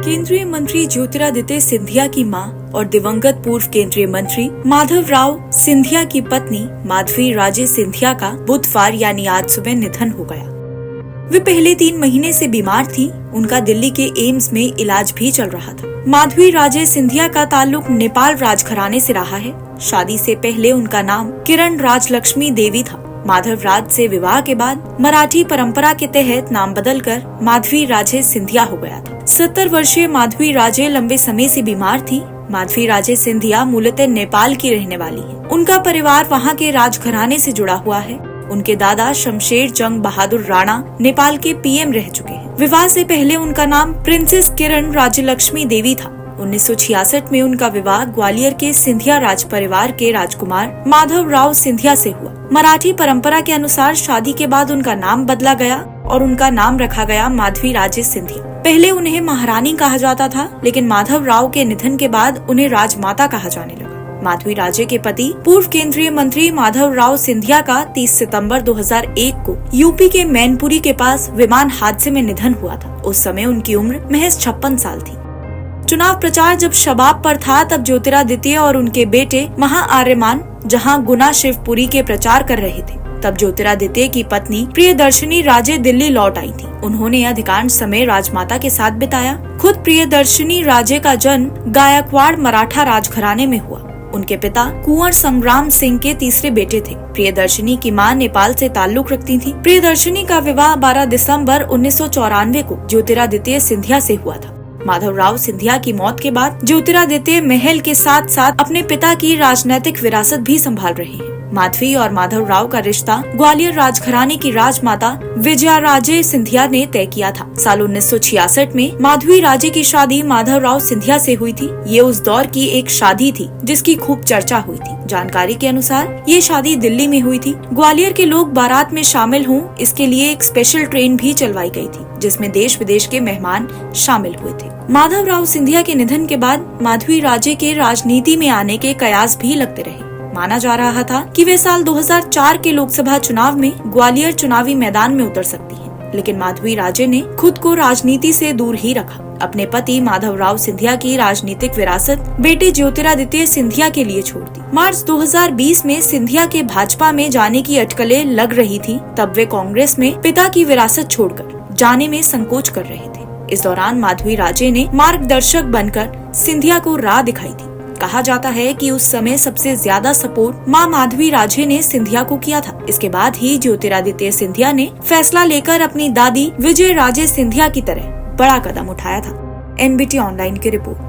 केंद्रीय मंत्री ज्योतिरादित्य सिंधिया की मां और दिवंगत पूर्व केंद्रीय मंत्री माधवराव सिंधिया की पत्नी माधवी राजे सिंधिया का बुधवार यानी आज सुबह निधन हो गया। वे पहले 3 महीने से बीमार थी। उनका दिल्ली के एम्स में इलाज भी चल रहा था। माधवी राजे सिंधिया का ताल्लुक नेपाल राजघराने से रहा है। शादी से पहले उनका नाम किरण राजलक्ष्मी देवी था। माधव राज से विवाह के बाद मराठी परंपरा के तहत नाम बदलकर माधवी राजे सिंधिया हो गया था। 70 वर्षीय माधवी राजे लंबे समय से बीमार थी। माधवी राजे सिंधिया मूलतः नेपाल की रहने वाली है। उनका परिवार वहां के राजघराने से जुड़ा हुआ है। उनके दादा शमशेर जंग बहादुर राणा नेपाल के पीएम रह चुके हैं। विवाह से पहले उनका नाम प्रिंसेस किरण राजलक्ष्मी देवी था। 1966 में उनका विवाह ग्वालियर के सिंधिया राज परिवार के राजकुमार माधवराव सिंधिया से हुआ। मराठी परंपरा के अनुसार शादी के बाद उनका नाम बदला गया और उनका नाम रखा गया माधवी राजे सिंधिया। पहले उन्हें महारानी कहा जाता था, लेकिन माधवराव के निधन के बाद उन्हें राजमाता कहा जाने लगा। माधवी राजे के पति पूर्व केंद्रीय मंत्री माधवराव सिंधिया का 30 सितंबर 2001 को यूपी के मैनपुरी के पास विमान हादसे में निधन हुआ था। उस समय उनकी उम्र महज 56 साल थी। चुनाव प्रचार जब शबाब पर था, तब ज्योतिरादित्य और उनके बेटे महाआर्यमान जहां गुना शिवपुरी के प्रचार कर रहे थे, तब ज्योतिरादित्य की पत्नी प्रियदर्शनी राजे दिल्ली लौट आई थी। उन्होंने अधिकांश समय राजमाता के साथ बिताया। खुद प्रियदर्शनी राजे का जन्म गायकवाड़ मराठा राजघराने में हुआ। उनके पिता कुंवर संग्राम सिंह के तीसरे बेटे थे। प्रियदर्शनी की मां नेपाल से ताल्लुक रखती थी। प्रियदर्शनी का विवाह 12 दिसंबर 1994 को ज्योतिरादित्य सिंधिया से हुआ था। माधवराव सिंधिया की मौत के बाद ज्योतिरादित्य महल के साथ साथ अपने पिता की राजनैतिक विरासत भी संभाल रहे हैं। माधवी और माधवराव का रिश्ता ग्वालियर राजघराने की राजमाता विजया राजे सिंधिया ने तय किया था। साल 1966 में माधवी राजे की शादी माधवराव सिंधिया से हुई थी। ये उस दौर की एक शादी थी जिसकी खूब चर्चा हुई थी। जानकारी के अनुसार ये शादी दिल्ली में हुई थी। ग्वालियर के लोग बारात में शामिल हों, इसके लिए एक स्पेशल ट्रेन भी चलवाई गई थी, जिसमें देश विदेश के मेहमान शामिल हुए थे। माधवराव सिंधिया के निधन के बाद माधवी राजे के राजनीति में आने के कयास भी लगते रहे। माना जा रहा था कि वे साल 2004 के लोकसभा चुनाव में ग्वालियर चुनावी मैदान में उतर सकती हैं, लेकिन माधवी राजे ने खुद को राजनीति से दूर ही रखा। अपने पति माधवराव सिंधिया की राजनीतिक विरासत बेटे ज्योतिरादित्य सिंधिया के लिए छोड़ दी। मार्च 2020 में सिंधिया के भाजपा में जाने की अटकलें लग रही थी, तब वे कांग्रेस में पिता की विरासत छोड़कर जाने में संकोच कर रहे थे। इस दौरान माधवी राजे ने मार्गदर्शक बनकर सिंधिया को राह दिखाई थी। कहा जाता है कि उस समय सबसे ज्यादा सपोर्ट मां माधवी राजे ने सिंधिया को किया था। इसके बाद ही ज्योतिरादित्य सिंधिया ने फैसला लेकर अपनी दादी विजय राजे सिंधिया की तरह बड़ा कदम उठाया था। एनबीटी ऑनलाइन की रिपोर्ट।